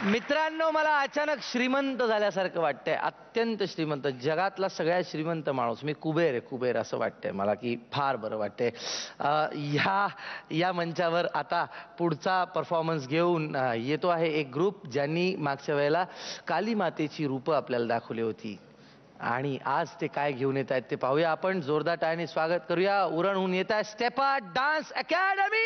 मित्रांनो, मला अचानक श्रीमंत झाल्यासारखं वाटतंय, अत्यंत श्रीमंत, जगातला सगळ्यात श्रीमंत माणूस मी, कुबेर आहे, कुबेर असं वाटतंय मला की फार बरं वाटतंय. या मंचावर आता पुढचा परफॉर्मन्स घेऊन येतो आहे एक ग्रुप ज्यांनी मागच्या वेळेला काली मातेची रूपं आपल्याला दाखवली होती आणि आज ते काय घेऊन येत आहेत ते पाहूया आपण. जोरदार टाळ्यांनी स्वागत करूया. उरणहून येत आहे स्टेप आर्ट डान्स अकॅडमी.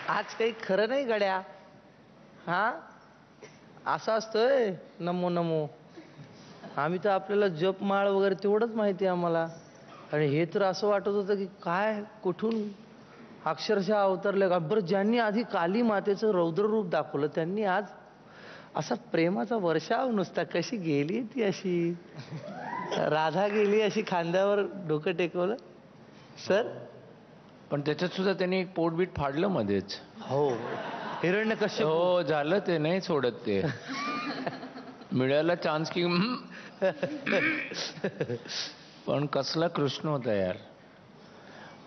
आज काही खरं नाही गड्या. हा असं असतंय नमो नमो. आम्ही तर आपल्याला जपमाळ वगैरे तेवढंच माहिती आहे आम्हाला, आणि हे तर असं वाटत होतं की काय कुठून अक्षरशः अवतरले का. बरं, ज्यांनी आधी काली मातेचं रौद्र रूप दाखवलं त्यांनी आज असा प्रेमाचा वर्षाव नुसता. कशी गेली ती अशी, राधा गेली अशी खांद्यावर डोकं टेकवलं सर. पण त्याच्यात सुद्धा त्यांनी एक पोटबीट फाडलं मध्येच. हो, हिरण्यकश्यप. हो, झालं ते नाही सोडत ते. मिळाला चान्स की. पण कसला कृष्ण होता यार.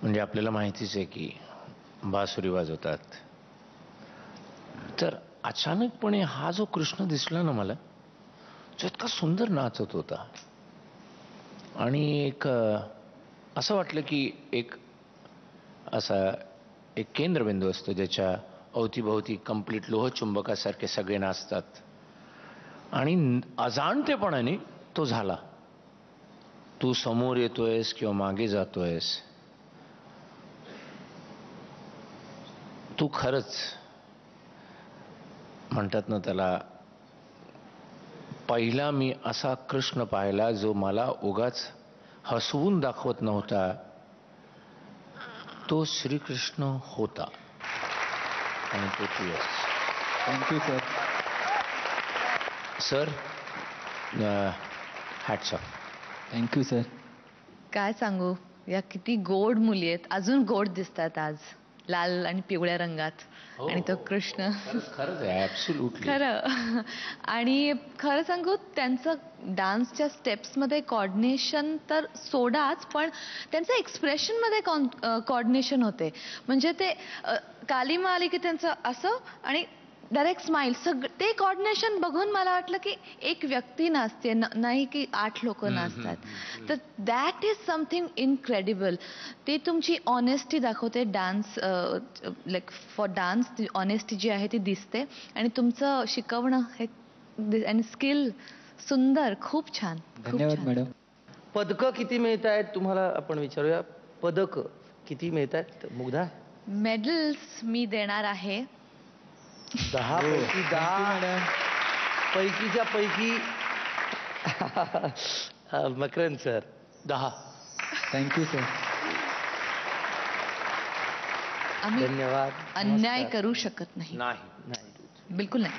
म्हणजे आपल्याला माहितीच आहे की बासुरी वाजवतात. तर अचानकपणे हा जो कृष्ण दिसला ना मला, तो इतका सुंदर नाचत होता आणि एक असं वाटलं की एक असा एक केंद्रबिंदू असतो ज्याच्या अवतीभोवती कंप्लीट लोहचुंबकासारखे सगळे नाचतात, आणि अजाणतेपणाने तो झाला. तू समोर येतोयस किंवा मागे जातोयस, तू खरंच म्हणतात ना त्याला पहिला मी असा कृष्ण पाहिला जो मला उगाच हसवून दाखवत नव्हता, तो श्रीकृष्ण होता आणि तो तू आहेस. Thank you sir. Sir, hats off. Thank you sir. काय सांगू, या किती गोड मुली आहेत, अजून गोड दिसतात आज, लाल आणि पिवळ्या रंगात. आणि तो कृष्ण खरंच आहे, ॲब्सोल्युटली खरं. आणि खरं सांगू, त्यांचं डान्सच्या स्टेप्समध्ये कॉर्डिनेशन तर सोडाच, पण त्यांचं एक्सप्रेशनमध्ये कॉर्डिनेशन होते. म्हणजे ते कालीमा आली की त्यांचं असं आणि डायरेक्ट स्माईल, ते कॉर्डिनेशन बघून मला वाटलं की एक व्यक्ती नाचते, नाही की 8 लोक नाचतात. तर दॅट इज समथिंग इनक्रेडिबल. ते तुमची ऑनेस्टी दाखवते. डान्स लाईक फॉर डान्स ती ऑनेस्टी जी आहे ती दिसते. आणि तुमचं शिकवणं हे आणि स्किल सुंदर, खूप छान. धन्यवाद मॅडम. पदकं किती मिळत आहेत तुम्हाला आपण विचारूया. पदकं किती मिळत आहेत मुग्धा? मेडल्स मी देणार आहे 10 पैकी 10. मॅडम. पैकीच्या पैकी मकरंद सर 10. Thank you sir. आम्ही धन्यवाद. अन्याय नमस्कार. करू शकत नाही, नाही. बिलकुल नाही.